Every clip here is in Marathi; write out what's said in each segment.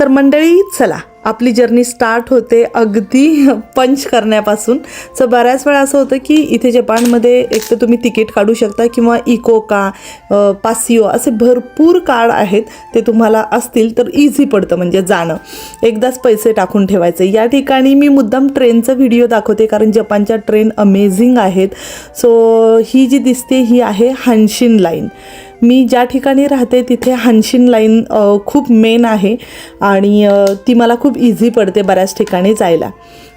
तर मंडळी चला आपली जर्नी स्टार्ट होते अगदी पंच करण्यापासून. सो बऱ्याच वेळा असं होतं की इथे जपानमध्ये एक तर तुम्ही तिकीट काढू शकता किंवा इकोका पासिओ असे भरपूर कार्ड आहेत, ते तुम्हाला असतील तर इझी पडतं म्हणजे जाणं, एकदाच पैसे टाकून ठेवायचे. या ठिकाणी मी मुद्दाम ट्रेनचा व्हिडिओ दाखवते कारण जपानच्या ट्रेन अमेझिंग आहेत. सो ही जी दिसते ही आहे हानशिन लाईन. मी ज्या ठिकाणी राहते तिथे हानशिन लाईन खूप मेन आहे आणि ती मला खूप इझी पडते बऱ्याच ठिकाणी जायला.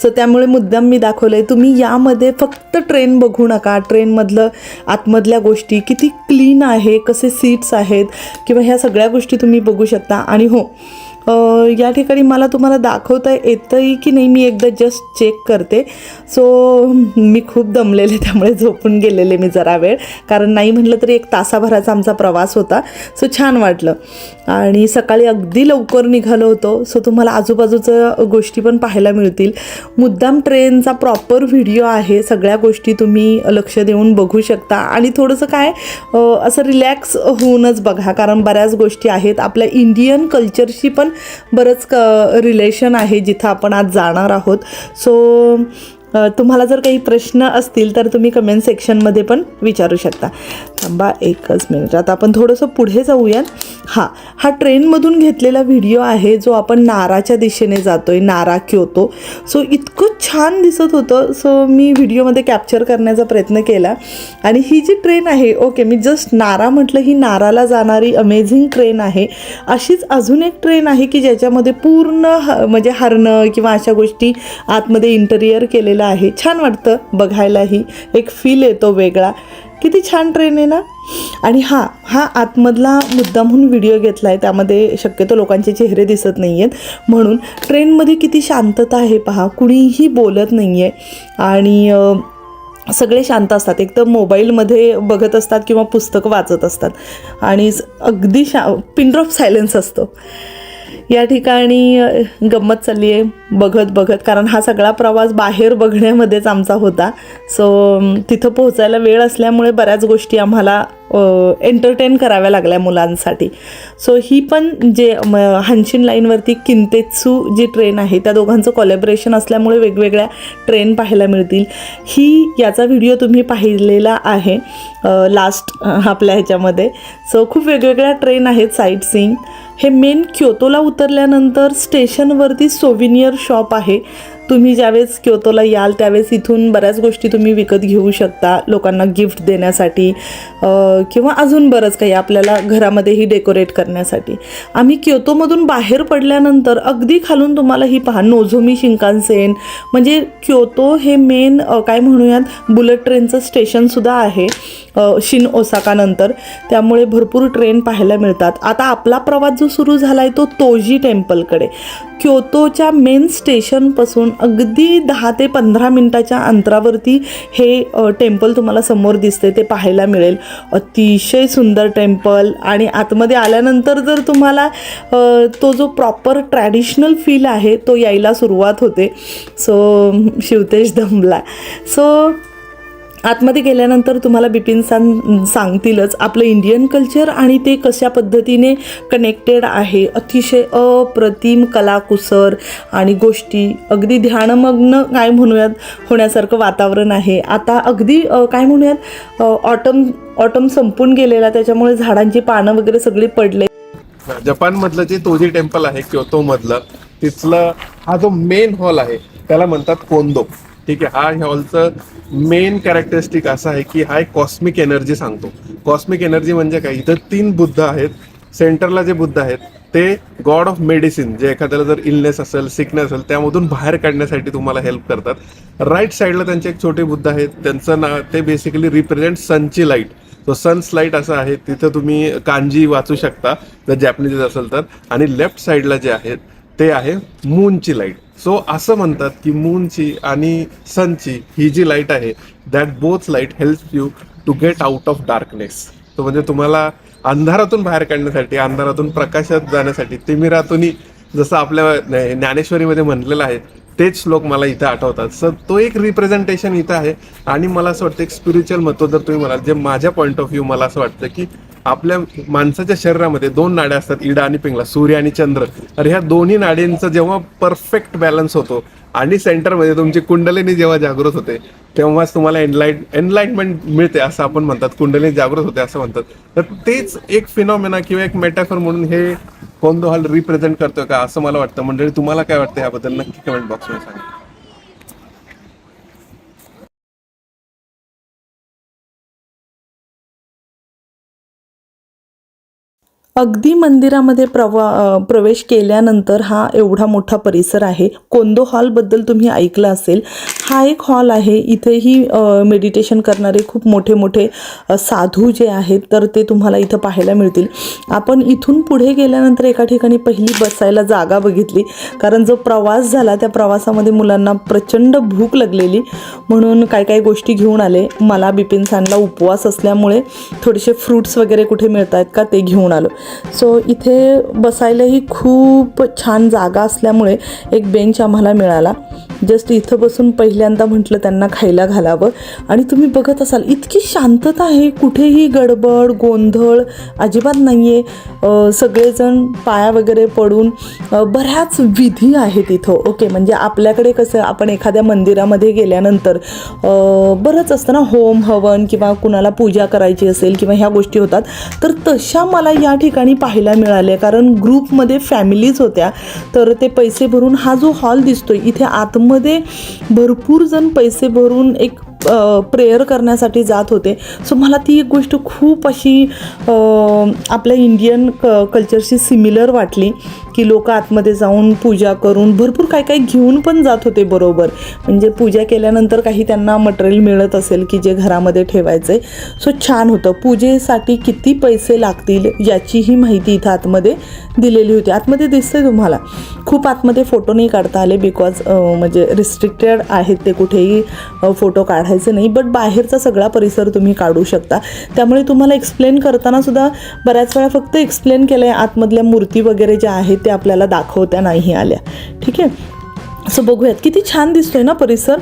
सो त्यामुळे मुद्दाम मी दाखवलं आहे. तुम्ही यामध्ये फक्त ट्रेन बघू नका, ट्रेनमधलं आतमधल्या गोष्टी किती क्लीन आहे, कसे सीट्स आहेत किंवा ह्या सगळ्या गोष्टी तुम्ही बघू शकता. आणि हो, या ठिकाणी मला तुम्हाला दाखवता येतंही की नाही मी एकदा जस्ट चेक करते. सो मी खूप दमलेले त्यामुळे झोपून गेलेले मी जरा वेळ, कारण नाही म्हटलं तरी 1 तासाभराचा आमचा प्रवास होता. सो छान वाटलं आणि सकाळी अगदी लवकर निघालो होतो. सो तुम्हाला आजूबाजूच्या गोष्टी पण पाहायला मिळतील. मुद्दाम ट्रेनचा प्रॉपर व्हिडिओ आहे, सगळ्या गोष्टी तुम्ही लक्ष देऊन बघू शकता आणि थोडंसं काय असं रिलॅक्स होऊनच बघा, कारण बऱ्याच गोष्टी आहेत. आपल्या इंडियन कल्चरशी पण बरंच रिलेशन आहे जिथं आपण आज जाणार आहोत. सो तुम्हाला जर काही प्रश्न असतील तर तुम्ही कमेंट सेक्शनमध्ये पण विचारू शकता. थांबा एकच मिनिट, आता आपण थोडंसं पुढे जाऊयात. हा ट्रेनमधून घेतलेला व्हिडिओ आहे जो आपण नाराच्या दिशेने जातो आहे, नारा क्योतो. सो इतकं छान दिसत होतं, सो मी व्हिडिओमध्ये कॅप्चर करण्याचा प्रयत्न केला. आणि ही जी ट्रेन आहे, ओके मी जस्ट नारा म्हटलं, ही नाराला जाणारी अमेझिंग ट्रेन आहे. अशीच अजून एक ट्रेन आहे की ज्याच्यामध्ये पूर्ण म्हणजे हरणं किंवा अशा गोष्टी आतमध्ये इंटेरियर केलेलं आहे. छान वाटतं बघायलाही, एक फील येतो वेगळा. किती छान ट्रेन आहे ना. आणि हा आतमधला मुद्दामहून व्हिडिओ घेतला आहे, त्यामध्ये शक्यतो लोकांचे चेहरे दिसत नाही आहेत म्हणून. ट्रेनमध्ये किती शांतता आहे पहा, कुणीही बोलत नाही आहे आणि सगळे शांत असतात. एक तर मोबाईलमध्ये बघत असतात किंवा पुस्तकं वाचत असतात आणि अगदी पिन ड्रॉप सायलेन्स असतो. या ठिकाणी गंमत चालली आहे बघत, कारण हा सगळा प्रवास बाहेर बघण्यामध्येच आमचा होता. सो तिथं पोहोचायला वेळ असल्यामुळे बऱ्याच गोष्टी आम्हाला एंटरटेन कराव्या लागल्या मुलांसाठी. सो ही पण जे हानशिन लाईनवरती किंतेत्सू जी ट्रेन आहे त्या दोघांचं कोलॅबरेशन असल्यामुळे वेगवेगळ्या ट्रेन पाहायला मिळतील. याचा व्हिडिओ तुम्ही पाहिलेला आहे लास्ट आपल्या ह्याच्यामध्ये. सो खूप वेगवेगळ्या ट्रेन आहेत साईट सीइंग. हे मेन क्योतोला उतरल्यानंतर स्टेशनवरती सोविनियर शॉप आहे. तुम्ही ज्यावेळेस क्योतोला याल त्यावेळेस इथून बऱ्याच गोष्टी तुम्ही विकत घेऊ शकता लोकांना गिफ्ट देण्यासाठी किंवा अजून बरंच काही आपल्याला घरामध्येही डेकोरेट करण्यासाठी. आम्ही क्योतोमधून बाहेर पडल्यानंतर अगदी खालून तुम्हाला ही पहा नोझोमी शिंकानसेन, म्हणजे क्योतो हे मेन काय म्हणूयात बुलेट ट्रेनचं स्टेशनसुद्धा आहे शिन ओसाकानंतर, त्यामुळे भरपूर ट्रेन पाहायला मिळतात. आता आपला प्रवास जो सुरू झाला आहे तो तोजी टेम्पलकडे. क्योतोच्या मेन स्टेशनपासून अगदी 10 ते 15 मिनटाच्या अंतरावरती हे टेम्पल तुम्हाला समोर दिसते, ते पाहायला मिळेल. अतिशय सुंदर टेम्पल. आणि आतमध्ये आल्यानंतर जर तुम्हाला तो जो प्रॉपर ट्रॅडिशनल फील आहे तो यायला सुरुवात होते. सो शिवतेश दमला. सो आतमध्ये गेल्यानंतर तुम्हाला बिपिन सांगतीलच आपलं इंडियन कल्चर आणि ते कशा पद्धतीने कनेक्टेड आहे. अतिशय अप्रतिम कलाकुसर आणि गोष्टी, अगदी ध्यानमग्न काय म्हणूयात होण्यासारखं वातावरण आहे. आता अगदी काय म्हणूयात ऑटम संपून गेलेला, त्याच्यामुळे झाडांची पानं वगैरे सगळी पडले. जपानमधलं जे तोजी टेम्पल आहे क्योतोमधलं, तिथलं हा जो मेन हॉल आहे त्याला म्हणतात कोंदो. ठीक आहे, हा हॉलचं मेन कॅरेक्टरिस्टिक असं आहे की हा एक कॉस्मिक एनर्जी सांगतो. कॉस्मिक एनर्जी म्हणजे काय, इथं 3 बुद्ध आहेत. सेंटरला जे बुद्ध आहेत ते गॉड ऑफ मेडिसिन, जे एखाद्याला जर इलनेस असेल, सिकनेस असेल त्यामधून बाहेर काढण्यासाठी तुम्हाला हेल्प करतात. राईट साईडला त्यांचे एक छोटे बुद्ध आहेत, त्यांचं नाव ते बेसिकली रिप्रेझेंट सनची लाईट. तो सन्स लाईट असं आहे, तिथं तुम्ही कांजी वाचू शकता जर जॅपनीज असेल तर. आणि लेफ्ट साईडला जे आहेत ते आहे मूनची लाईट. सो असं म्हणतात की मूनची आणि सनची ही जी लाईट आहे, that both light help you to get out of darkness. तो म्हणजे तुम्हाला अंधारातून बाहेर काढण्यासाठी, अंधारातून प्रकाशात जाण्यासाठी, तिमिरातूनही जसं आपल्या ज्ञानेश्वरीमध्ये म्हणलेलं आहे तेच श्लोक मला इथं आठवतात. सर तो एक रिप्रेझेंटेशन इथं आहे. आणि मला असं वाटतं एक स्पिरिच्युअल महत्त्व जर तुम्ही म्हणाल, जे माझ्या पॉईंट ऑफ व्ह्यू मला असं वाटतं की आपल्या माणसाच्या शरीरामध्ये 2 नाड्या असतात, इडा आणि पिंगला, सूर्य आणि चंद्र. तर ह्या दोन्ही नाड्यांचा जेव्हा परफेक्ट बॅलन्स होतो आणि सेंटरमध्ये तुमची कुंडलिनी जेव्हा जागृत होते, तेव्हाच तुम्हाला एनलाइटमेंट मिळते असं आपण म्हणतात. कुंडलिनी जागृत होते असं म्हणतात. तर तेच एक फिनॉमेना किंवा एक मेटाफर म्हणून हे कोंदो हॉल रिप्रेझेंट करतोय का, असं मला वाटतं. मंडळी, तुम्हाला काय वाटतं याबद्दल नक्की कमेंट बॉक्समध्ये सांगा. अगदी मंदिरामध्ये प्रवेश केल्यानंतर हा एवढा मोठा परिसर आहे. कोंदो हॉलबद्दल तुम्ही ऐकलं असेल. हा एक हॉल आहे. इथेही मेडिटेशन करणारे खूप मोठे मोठे साधू जे आहेत तर ते तुम्हाला इथं पाहायला मिळतील. आपण इथून पुढे गेल्यानंतर एका ठिकाणी पहिली बसायला जागा बघितली, कारण जो प्रवास झाला त्या प्रवासामध्ये मुलांना प्रचंड भूक लागलेली, म्हणून काय काय गोष्टी घेऊन आले. मला बिपिन सानला उपवास असल्यामुळे थोडेसे फ्रूट्स वगैरे कुठे मिळत आहेत का ते घेऊन आलो. सो इथे बसायलाही खूप छान जागा असल्यामुळे एक बेंच आम्हाला मिळाला. जस्ट इथं बसून पहिल्यांदा म्हटलं त्यांना खायला घालावं. आणि तुम्ही बघत असाल इतकी शांतता आहे, कुठेही गडबड गोंधळ अजिबात नाही आहे. सगळेजण पाया वगैरे पडून बऱ्याच विधी आहेत इथं. ओके, म्हणजे आपल्याकडे कसं आपण एखाद्या मंदिरामध्ये गेल्यानंतर बरंच असतं ना, होम हवन किंवा कुणाला पूजा करायची असेल किंवा ह्या गोष्टी होतात, तर तशा मला या ठिकाणी पाहायला मिळाल्या. कारण ग्रुपमध्ये फॅमिलीज होत्या, तर ते पैसे भरून हा जो हॉल दिसतोय इथे आतमध्ये भरपूर जण पैसे भरून एक प्रेयर करण्यासाठी जात होते. सो मला ती एक गोष्ट खूप अशी आपल्या इंडियन कल्चरशी सिमिलर वाटली की लोक आतमध्ये जाऊन पूजा करून भरपूर काय काय घेऊन पण जात होते बरोबर. म्हणजे पूजा केल्यानंतर काही त्यांना मटेरियल मिळत असेल की जे घरामध्ये ठेवायचं आहे. सो छान होतं. पूजेसाठी किती पैसे लागतील याचीही माहिती इथं आतमध्ये दिलेली होती. आतमध्ये दिसतंय तुम्हाला. खूप आतमध्ये फोटो नाही काढता आले बिकॉज म्हणजे रिस्ट्रिक्टेड आहेत ते, कुठेही फोटो काढायचे नाही. बट बाहेरचा सगळा परिसर तुम्ही काढू शकता. त्यामुळे तुम्हाला एक्सप्लेन करताना सुद्धा बऱ्याच वेळा फक्त एक्सप्लेन केलं आहे, आतमधल्या मूर्ती वगैरे ज्या आहेत ते आपल्याला दाखवता नाही आल्या. ठीक आहे, असं बघूयात. किती छान दिसतोय ना परिसर.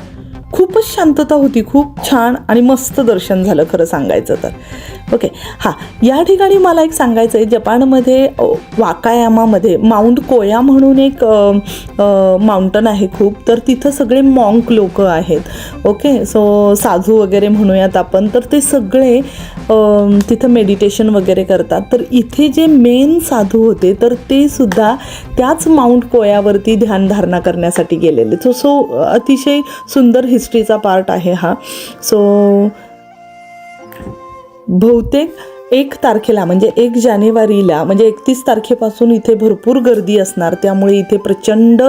खूपच शांतता होती, खूप छान आणि मस्त दर्शन झालं खरं सांगायचं तर. ओके, हां, या ठिकाणी मला एक सांगायचं आहे. जपानमध्ये वाकायामामध्ये माउंट कोया म्हणून एक माउंटन आहे खूप, तर तिथं सगळे मॉन्क लोक आहेत. ओके, सो साधू वगैरे म्हणूयात आपण, तर ते सगळे तिथं मेडिटेशन वगैरे करतात. तर इथे जे मेन साधू होते तर ते सुद्धा त्याच माउंट कोयावरती ध्यानधारणा करण्यासाठी गेलेले. सो अतिशय सुंदर हिस्ट्रीचा पार्ट आहे हा. सो बहुतेक 1 तारखेला म्हणजे 1 जानेवारीला म्हणजे 31 तारखेपासून इथे भरपूर गर्दी असणार. त्यामुळे इथे प्रचंड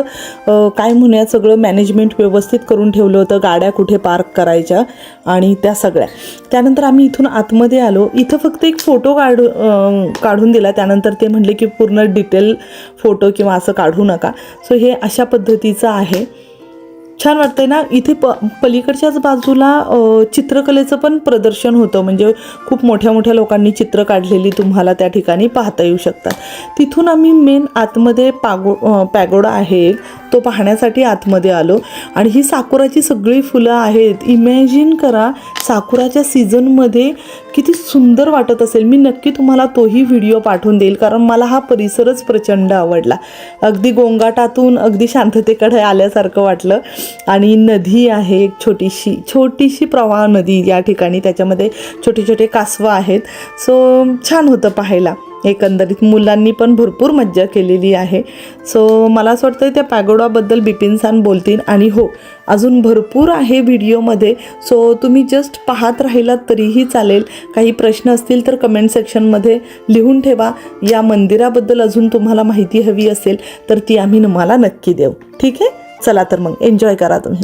काय म्हणूयात सगळं मॅनेजमेंट व्यवस्थित करून ठेवलं होतं. गाड्या कुठे पार्क करायच्या आणि त्या सगळ्या. त्यानंतर आम्ही इथून आतमध्ये आलो. इथं फक्त एक फोटो काढून दिला. त्यानंतर ते म्हटले की पूर्ण डिटेल फोटो किंवा असं काढू नका. सो हे अशा पद्धतीचं आहे. छान वाटतंय ना. इथे पलीकडच्याच बाजूला चित्रकलेचं पण प्रदर्शन होतं. म्हणजे खूप मोठ्या मोठ्या लोकांनी चित्र काढलेली तुम्हाला त्या ठिकाणी पाहता येऊ शकतात. तिथून आम्ही मेन आतमध्ये पॅगोडा आहे तो पाहण्यासाठी आतमध्ये आलो. आणि ही साकुराची सगळी फुलं आहेत. इमॅजिन करा साकुराच्या सीझनमध्ये किती सुंदर वाटत असेल. मी नक्की तुम्हाला तोही व्हिडिओ पाठवून देईल, कारण मला हा परिसरच प्रचंड आवडला. अगदी गोंगाटातून अगदी शांततेकडे आल्यासारखं वाटलं. आणि नदी आहे एक छोटीशी प्रवाह नदी या ठिकाणी. त्याच्यामध्ये छोटे छोटे कासवं आहेत. सो छान होतं पाहायला. एकंदरीत मुलांनी पण भरपूर मज्जा केलेली आहे. सो मला असं वाटतं त्या पॅगोडाबद्दल बिपिन सान बोलतील. आणि हो, अजून भरपूर आहे व्हिडिओमध्ये. सो तुम्ही जस्ट पाहत राहिलात तरीही चालेल. काही प्रश्न असतील तर कमेंट सेक्शनमध्ये लिहून ठेवा. या मंदिराबद्दल अजून तुम्हाला माहिती हवी असेल तर ती आम्ही तुम्हाला नक्की देऊ. ठीक आहे, चला तर मग एन्जॉय करा तुम्ही.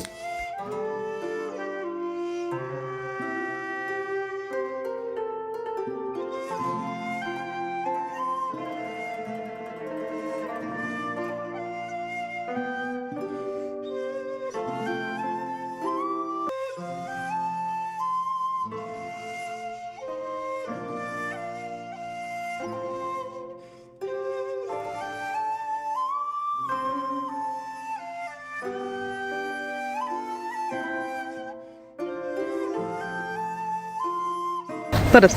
परत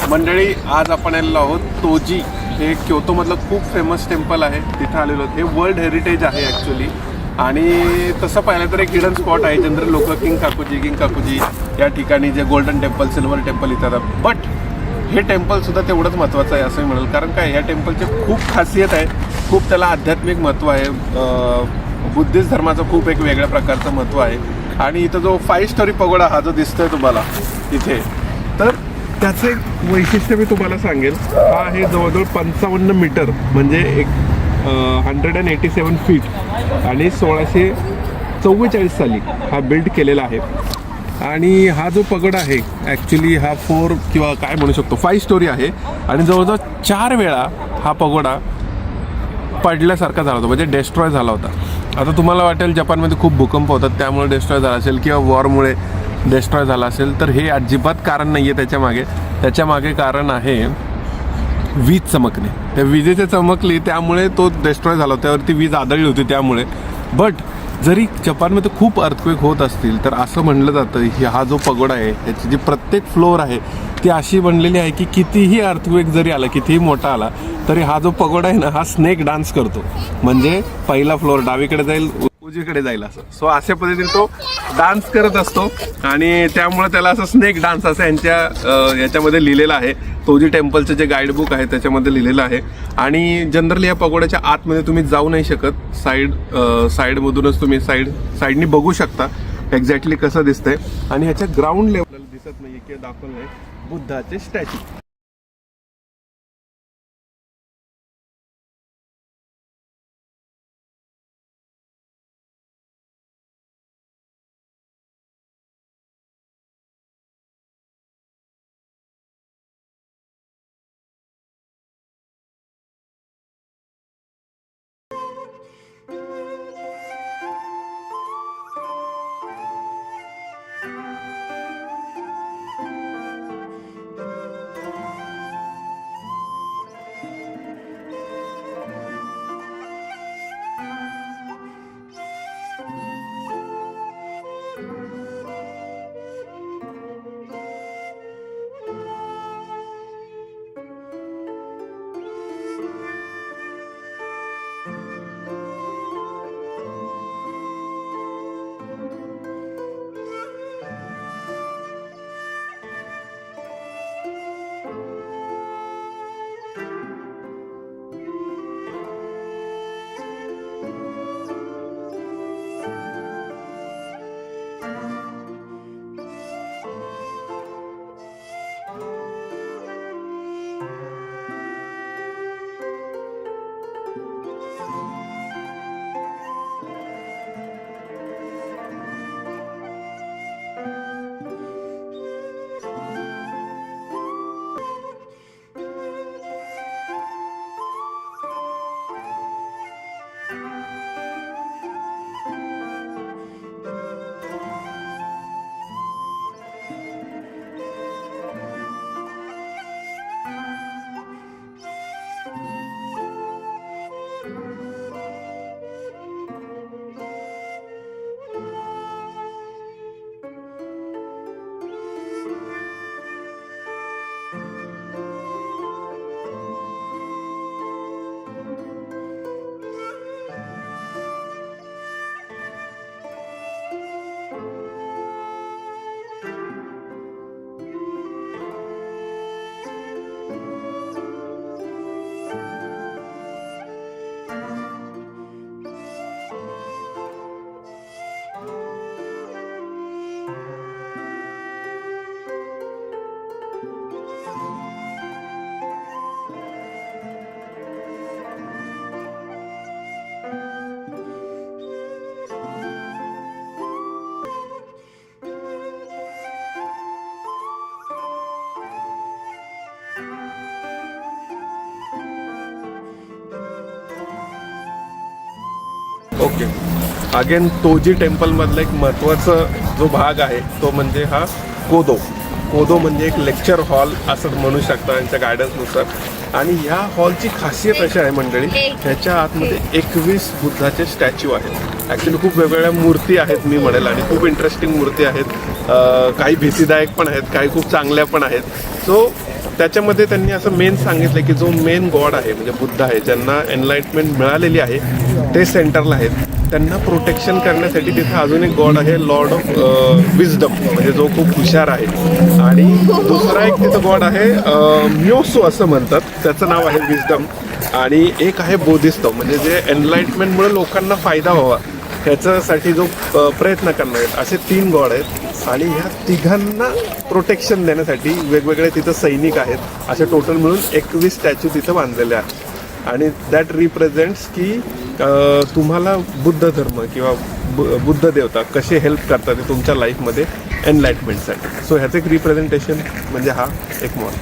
मंडळी आज आपण आलेलो आहोत तोजी, हे क्योतोमधलं खूप फेमस टेम्पल आहे, तिथं आलेलो आहोत. हे वर्ल्ड हेरिटेज आहे ॲक्च्युली. आणि तसं पाहिलं तर एक हिडन स्पॉट आहे. जनरल लोक किंग काकुजी या ठिकाणी जे गोल्डन टेम्पल, सिल्वर टेम्पल येतात, बट हे टेम्पलसुद्धा तेवढंच महत्त्वाचं आहे असं मी म्हणाल. कारण काय, ह्या टेम्पलचे खूप खासियत आहे, खूप त्याला आध्यात्मिक महत्त्व आहे. बुद्धिस्ट धर्माचं खूप एक वेगळ्या प्रकारचं महत्त्व आहे. आणि इथं जो 5 स्टोरी पगोडा हा जो दिसतोय तुम्हाला इथे, तर त्याचं एक वैशिष्ट्य मी तुम्हाला सांगेल. हा आहे जवळजवळ 55 मीटर, म्हणजे एक 187 फीट, आणि 1644 साली हा बिल्ड केलेला आहे. आणि हा जो पगड आहे ॲक्च्युली हा 4 किंवा काय म्हणू शकतो 5 स्टोरी आहे. आणि जवळजवळ 4 वेळा हा पगोडा पडल्यासारखा झाला होता, म्हणजे डेस्ट्रॉय झाला होता. आता तुम्हाला वाटेल जपानमध्ये खूप भूकंप होतात त्यामुळे डेस्ट्रॉय झाला असेल, किंवा वॉरमुळे डेस्ट्रॉय झाला असेल, तर हे अजिबात कारण नाही आहे त्याच्यामागे कारण आहे वीज चमकणे. त्या विजेचे चमकली त्यामुळे तो डेस्ट्रॉय झाला, त्यावरती वीज आदळली होती त्यामुळे. बट जरी जपानमध्ये खूप अर्थक्वेक होत असतील तर असं म्हणलं जातं की हा जो पगोडा आहे याची जी प्रत्येक फ्लोअर आहे ती अशी बनलेली आहे की कितीही अर्थक्वेक जरी आला, कितीही मोठा आला, तरी हा जो पगोडा आहे ना, हा स्नेक डान्स करतो. म्हणजे पहिला फ्लोअर डावीकडे जाईल, उजवीकडे जाईल असं. सो अशा पद्धतीने तो डान्स करत असतो. आणि त्यामुळे त्याला असं स्नेक डान्स असं याच्यामध्ये लिहिलेलं आहे. तोजी टेम्पलचं जे गाईडबुक आहे त्याच्यामध्ये लिहिलेलं आहे. आणि जनरली या पगोड्याच्या आतमध्ये तुम्ही जाऊ नाही शकत. साईडमधूनच तुम्ही साईडनी बघू शकता एक्झॅक्टली कसं दिसतंय. आणि ह्याच्या ग्राउंड लेवलला दिसत नाही की दाखवलं आहे बुद्धाचे स्टॅच्यू. ओके, अगेन तोजी टेम्पलमधला एक महत्त्वाचा जो भाग आहे तो म्हणजे हा कोदो म्हणजे एक लेक्चर हॉल असं म्हणू शकता यांच्या गायडन्सनुसार. आणि ह्या हॉलची खासियत अशी आहे मंडळी, ह्याच्या आतमध्ये 21 बुद्धाचे स्टॅच्यू आहेत. ॲक्च्युली खूप वेगवेगळ्या मूर्ती आहेत मी म्हणेल, आणि खूप इंटरेस्टिंग मूर्ती आहेत. काही भीतीदायक पण आहेत, काही खूप चांगल्या पण आहेत. सो त्याच्यामध्ये त्यांनी असं मेन सांगितलं की जो मेन गॉड आहे म्हणजे बुद्ध आहे, ज्यांना एनलाइटमेंट मिळालेली आहे ते सेंटरला आहेत, त्यांना प्रोटेक्शन करण्यासाठी तिथे अजून एक गॉड आहे, लॉर्ड ऑफ विजडम, म्हणजे जो खूप हुशार आहे. आणि दुसरा एक तिथं गॉड आहे म्योसो असं म्हणतात, त्याचं नाव आहे विजडम. आणि एक आहे बोधिसत्व, म्हणजे जे एनलाइटमेंटमुळे लोकांना फायदा व्हावा ह्याच्यासाठी जो प्रयत्न करणार आहेत. असे 3 गॉड आहेत आणि ह्या तिघांना प्रोटेक्शन देण्यासाठी वेगवेगळे तिथं सैनिक आहेत. असे टोटल मिळून 21 स्टॅच्यू तिथं बांधलेले आहेत. आणि दॅट रिप्रेझेंट्स की तुम्हाला बुद्ध धर्म किंवा बुद्ध देवता कसे हेल्प करतात ते तुमच्या लाईफमध्ये एनलाइटमेंटसाठी. सो ह्याचं एक रिप्रेझेंटेशन म्हणजे हा एक मॉल.